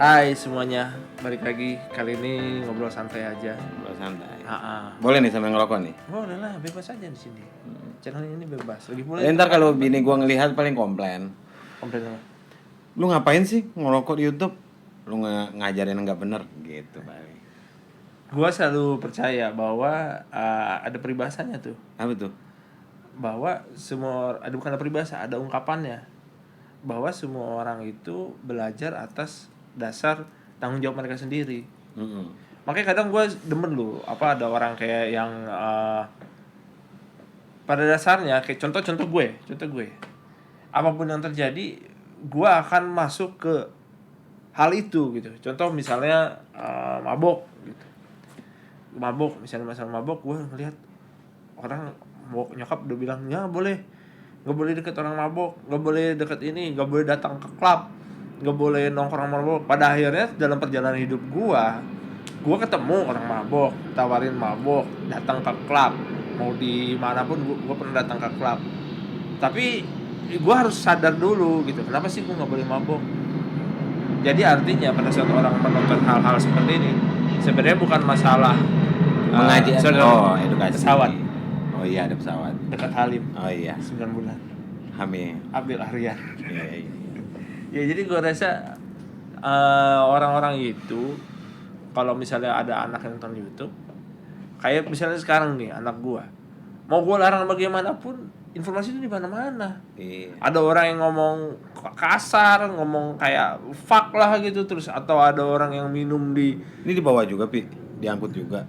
Hai semuanya, balik lagi. Kali ini ngobrol santai aja. Ngobrol santai. Ah, Boleh nih sambil ngerokok nih. boleh lah, bebas aja di sini. Channel ini bebas. Lagi pula Ntar kalau bini gua ngelihat paling komplain. komplain apa? Lu ngapain sih ngerokok di YouTube? Lu ngajarin yang nggak bener gitu paling. Gua selalu percaya bahwa ada peribahasanya tuh, Apa tuh? bahwa semua ada bukan ada peribahasa, ada ungkapannya. Bahwa semua orang itu belajar atas dasar tanggung jawab mereka sendiri. Makanya kadang gue demen loh, ada orang kayak yang pada dasarnya kayak contoh gue, apapun yang terjadi, gue akan masuk ke hal itu gitu. Contoh misalnya mabok gitu, misalnya masalah mabok, gue ngelihat orang mabok, nyokap udah bilang ya nggak boleh deket orang mabok, nggak boleh deket ini, nggak boleh datang ke klub, nggak boleh nongkrong mabok. Pada akhirnya dalam perjalanan hidup gue ketemu orang mabok, tawarin mabok, datang ke klub, mau di manapun gue pernah datang ke klub. Tapi gue harus sadar dulu gitu, kenapa sih gue nggak boleh mabok. Jadi artinya pada saat orang menonton hal-hal seperti ini, sebenarnya bukan masalah Mengaji edukasi. pesawat Oh iya, ada pesawat. dekat Halim. Oh iya. 9 bulan. Hamil. Abdul Aryan. Iya. Ya jadi gue rasa orang-orang itu kalau misalnya ada anak yang nonton YouTube, kayak misalnya sekarang nih anak gue, mau gue larang bagaimanapun, informasi itu di mana-mana. Iya. Ada orang yang ngomong kasar, ngomong kayak fuck lah gitu, terus atau ada orang yang minum di, Ini dibawa juga, Pi? Diangkut juga?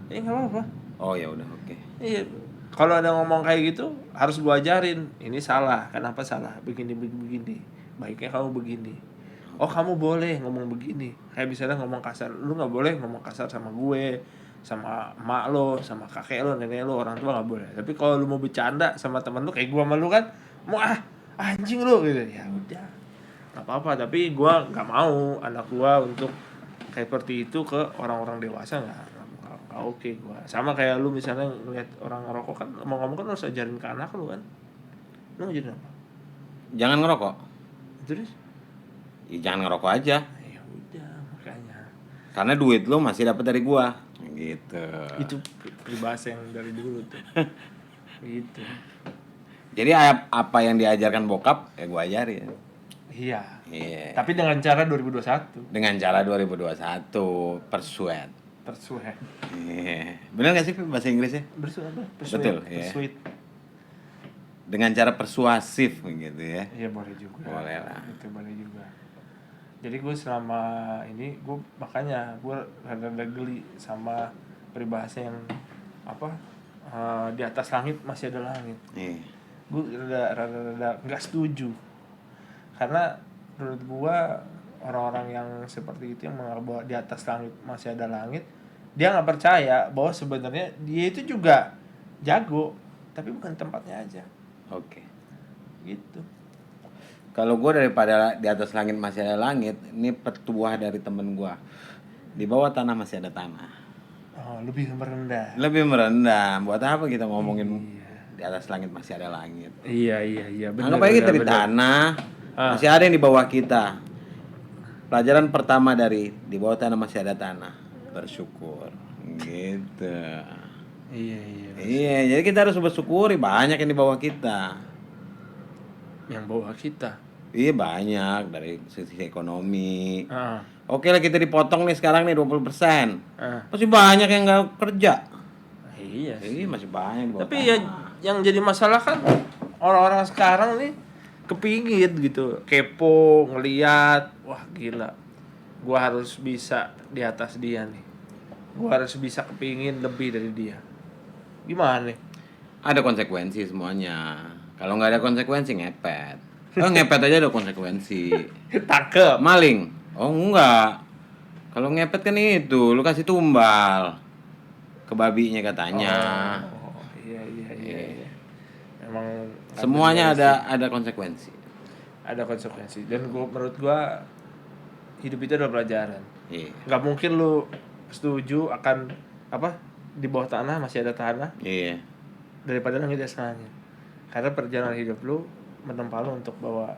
nggak apa-apa. Oh ya udah, oke. Iya, kalau ada ngomong kayak gitu harus gue ajarin, ini salah, kenapa salah, begini, baiknya kamu begini. Oh kamu boleh ngomong begini, kayak misalnya ngomong kasar, lu nggak boleh ngomong kasar sama gue, sama emak lo, sama kakek lo, nenek lo, orang tua nggak boleh. Tapi kalau lu mau bercanda sama teman lu kayak gue sama lu kan, mau anjing lu gitu, ya udah nggak apa-apa. Tapi gue nggak mau anak gue untuk kayak seperti itu ke orang-orang dewasa, nggak oke. Gue sama kayak lu misalnya ngeliat orang ngerokok kan, ngomong-ngomong kan harus ajarin ke anak lu kan. Lu ngajarin apa? Jangan ngerokok. Terus? Ya, jangan ngerokok aja. Ya udah, makanya. Karena duit lu masih dapat dari gua. Gitu. Itu peribahasa yang dari dulu tuh. Gitu. Jadi apa yang diajarkan bokap ya gua ajarin. Iya. Iya. Tapi dengan cara 2021. Dengan cara 2021 persuade. Iya. Benar nggak sih bahasa Inggrisnya? Betul, ya. Persuade. Dengan cara persuasif gitu ya. Iya boleh juga. Boleh lah. Itu boleh juga. Jadi gue selama ini makanya gue rada geli sama peribahasa yang di atas langit masih ada langit. Iya. Gue rada nggak setuju. Karena menurut gue orang-orang yang seperti itu yang menganggap bahwa di atas langit masih ada langit, dia nggak percaya bahwa sebenarnya dia itu juga jago, tapi bukan tempatnya aja. Oke. Gitu. Kalau gue daripada di atas langit masih ada langit, ini petuah dari temen gue. Di bawah tanah masih ada tanah. Oh, lebih merendah. Lebih merendah. Buat apa kita ngomongin di atas langit masih ada langit? Iya. Anggap aja kita di tanah, masih ada yang di bawah kita. Pelajaran pertama dari di bawah tanah masih ada tanah, bersyukur. Gitu. Iya, jadi kita harus bersyukuri banyak yang di bawah kita. Yang bawah kita. Iya banyak dari sisi ekonomi. Oke lah kita dipotong nih sekarang nih 20%. Masih banyak yang nggak kerja. Iya sih. Masih banyak. Tapi ya yang jadi masalah kan orang-orang sekarang nih kepingin gitu, kepo, ngeliat, wah gila, gua harus bisa di atas dia nih, gua harus bisa kepingin lebih dari dia. Gimana nih? Ada konsekuensi semuanya. Kalau nggak ada konsekuensi ngepet. Ngepet aja ada konsekuensi. Tangkep. Maling. Oh enggak. Kalau ngepet kan itu, lu kasih tumbal ke babinya katanya. Oh, iya. Emang semuanya ada konsekuensi. Ada konsekuensi. Dan menurut gua hidup itu adalah pelajaran. Iya. Nggak mungkin lu setuju akan di bawah tanah masih ada tanah. Iya. Daripada langit di atasnya. Karena perjalanan hidup lu menempa lu untuk bawa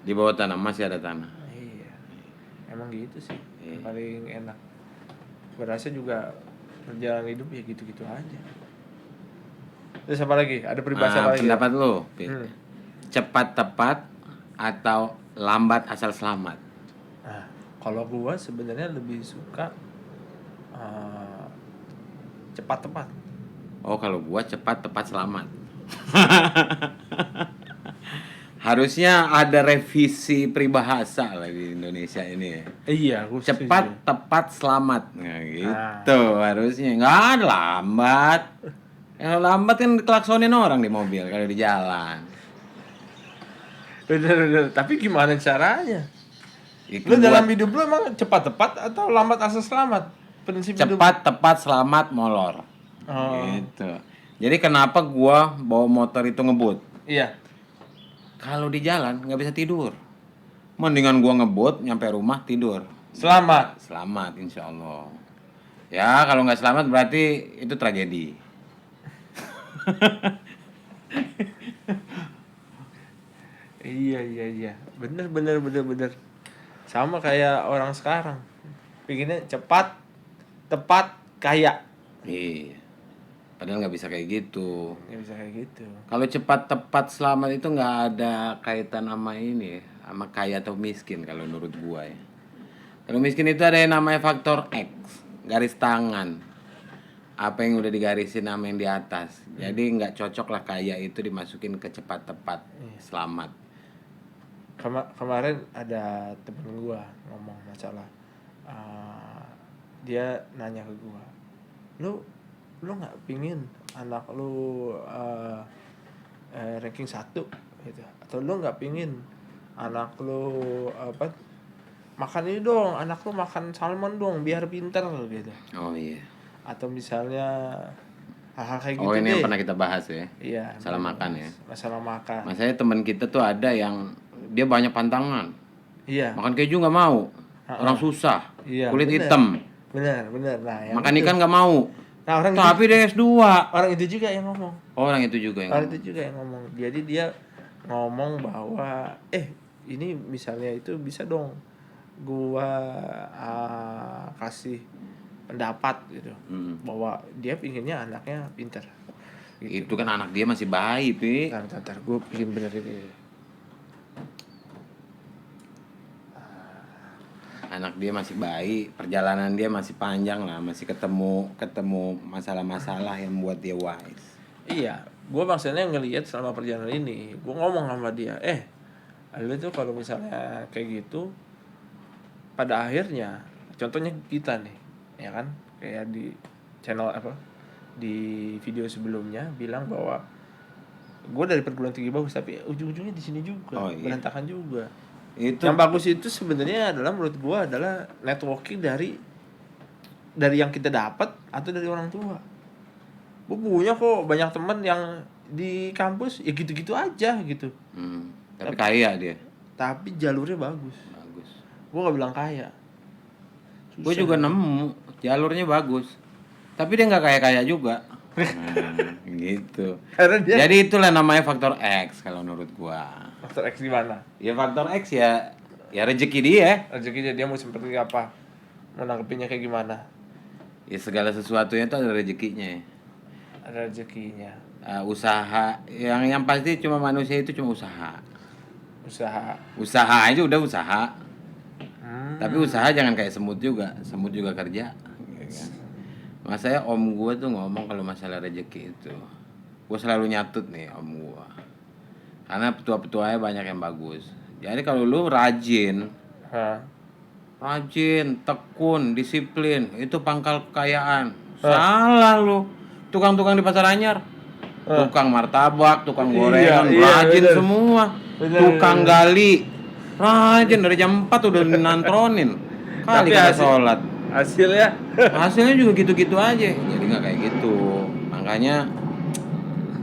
di bawah tanah masih ada tanah. Iya. emang gitu sih. Paling enak. Gue rasa juga perjalanan hidup ya gitu-gitu aja. Terus apa lagi? Ada peribahasa apa lagi? Pendapat lu, cepat tepat atau lambat asal selamat? Nah, kalau gua sebenarnya lebih suka cepat tepat. Oh, kalau gua cepat tepat selamat. Harusnya ada revisi peribahasa lah di Indonesia ini ya. Iya, gua Cepat tepat selamat. Nah, gitu harusnya. Nggak ada lambat. Kalau lambat kan dikelaksonin orang di mobil kalau di jalan. Bener. Tapi gimana caranya? Itu Lu dalam hidup lu emang cepat tepat atau lambat asal selamat? Prinsip hidup. cepat tepat selamat molor. Gitu. Jadi kenapa gua bawa motor itu ngebut? Iya. Kalau di jalan nggak bisa tidur. Mendingan gua ngebut nyampe rumah tidur. Selamat. Selamat insya Allah. Ya kalau nggak selamat berarti itu tragedi. Iya. Bener. Sama kayak orang sekarang. Pinginnya cepat, tepat, kaya. Iya. Padahal nggak bisa kayak gitu. Nggak bisa kayak gitu. Kalau cepat tepat selamat itu nggak ada kaitan sama ini, sama kaya atau miskin kalau menurut gua ya. Kalau miskin itu ada yang namanya faktor X, garis tangan. Apa yang udah digarisin nama yang di atas. Jadi nggak cocok lah kaya itu dimasukin ke cepat tepat selamat. Kemarin ada temen gua ngomong masalah, dia nanya ke gua, lu nggak pingin anak lu ranking 1 gitu, atau lu nggak pingin anak lu makan ini dong, anak lu makan salmon dong biar pinter gitu. Oh iya. Atau misalnya hal-hal kayak gitu. Oh ini deh. yang pernah kita bahas ya. Iya. Masalah makan ya. Masalah makan. Masanya teman kita tuh ada yang dia banyak pantangan. Iya. Makan keju nggak mau. Orang susah. Iya, Kulit bener. hitam. Benar. Nah, yang Makan itu. ikan nggak mau. Nah, Tapi dia S2. Orang itu juga yang ngomong. Orang itu juga yang Orang ngomong. itu juga yang ngomong. Jadi dia ngomong bahwa ini misalnya itu bisa dong gua kasih pendapat gitu. Bahwa dia pinginnya anaknya pintar. Gitu. Itu kan anak dia masih bayi, Pi. Ntar gue bikin bener ini. Anak dia masih bayi, perjalanan dia masih panjang lah, masih ketemu masalah-masalah yang membuat dia wise. Iya, gue maksudnya ngelihat selama perjalanan ini, gue ngomong sama dia, lu tuh kalau misalnya kayak gitu, pada akhirnya, contohnya kita nih, ya kan, kayak di channel di video sebelumnya bilang bahwa gue dari perguruan tinggi bagus, tapi ujung-ujungnya di sini juga, berantakan juga. Itu yang bagus itu sebenarnya adalah menurut gue adalah networking dari yang kita dapat atau dari orang tua. Gue punya kok banyak teman yang di kampus ya gitu-gitu aja gitu. Tapi kaya dia. Tapi jalurnya bagus. Gue gak bilang kaya. Gue juga nemu jalurnya bagus. Tapi dia nggak kaya juga. Gitu. Jadi itulah namanya faktor X kalau menurut gua. Faktor X di mana? Ya faktor X ya rezeki dia. Rezekinya dia mau seperti apa? Mau nanggepinnya kayak gimana? Ya segala sesuatunya itu ada rezekinya. Ada rezekinya. Usaha yang pasti cuma manusia itu cuma usaha. Usaha aja udah usaha. Tapi usaha jangan kayak semut juga kerja. Masanya om gue tuh ngomong kalau masalah rezeki itu, gue selalu nyatut nih om gue, karena petua-petuanya banyak yang bagus. Jadi kalau lu rajin, tekun, disiplin, itu pangkal kekayaan. Salah lu, tukang-tukang di pasar anyar, tukang martabak, tukang gorengan, rajin bener. Semua, tukang gali, rajin dari jam 4 udah nantronin, kali kita sholat. Hasilnya juga gitu-gitu aja, jadi nggak kayak gitu. Makanya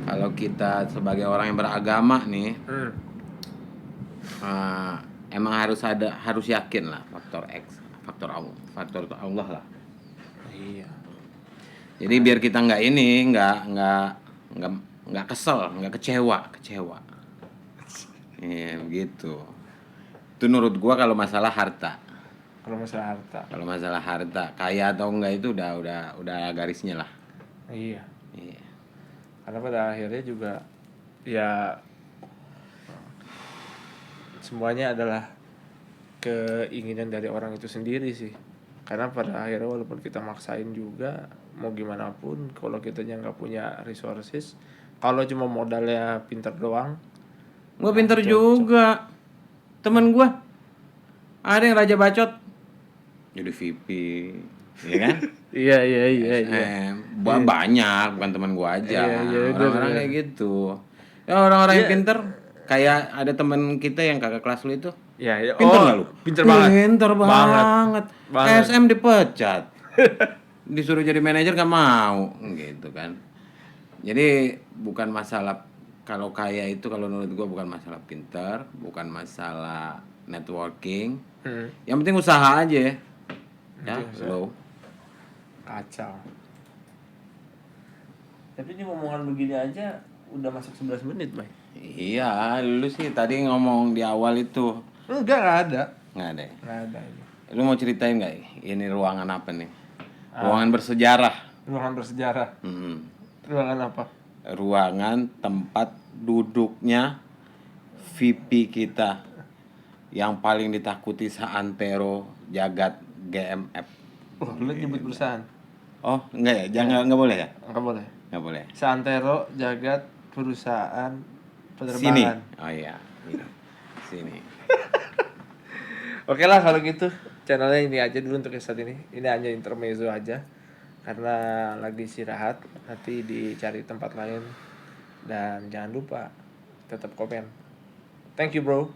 kalau kita sebagai orang yang beragama nih, emang harus yakin lah faktor X, faktor Allah lah. Iya. Jadi biar kita nggak kesel, nggak kecewa. Iya begitu. Itu menurut gua kalau masalah harta. Kalau masalah harta. Kalau masalah harta, kaya atau enggak itu udah garisnya lah. Iya. Iya. Karena pada akhirnya juga ya semuanya adalah keinginan dari orang itu sendiri sih. Karena pada akhirnya walaupun kita maksain juga mau gimana pun, kalau kitanya nggak punya resources, kalau cuma modalnya pinter doang. Gua pinter juga. Temen gua ada yang raja bacot jadi VP, iya kan? Iya. Banyak, bukan teman gua aja. Iya, Orang-orang kayak gitu. Ya orang-orang yang pinter, kayak ada teman kita yang kakak kelas lu itu. Iya. Pinter nggak lu? Pinter banget. Pinter banget. Banget. SM dipecat. Disuruh jadi manajer gak mau, gitu kan. Jadi bukan masalah kalau kaya itu, kalau menurut gua bukan masalah pinter, bukan masalah networking. Yang penting usaha aja. Ya, slow. Kacau. Tapi ini omongan begini aja udah masuk 11 menit, Bay. Iya, lu sih tadi ngomong di awal itu. Enggak ada. Nggak ada. Nggak ada ini. Lu mau ceritain nggak? Ini ruangan apa nih? Ruangan bersejarah. Ruangan bersejarah. Ruangan apa? Ruangan tempat duduknya VP kita yang paling ditakuti seantero jagat GMF. Oh, lu nyebut perusahaan? Oh, enggak ya? Jangan, enggak boleh ya? Enggak boleh. Enggak boleh. Santero jagat perusahaan penerbangan. Sini. Oh iya. Sini. Oke lah kalau gitu. Channelnya ini aja dulu untuk saat ini. Ini hanya intermezzo aja. Karena lagi istirahat. Nanti dicari tempat lain. Dan jangan lupa tetap komen. Thank you bro.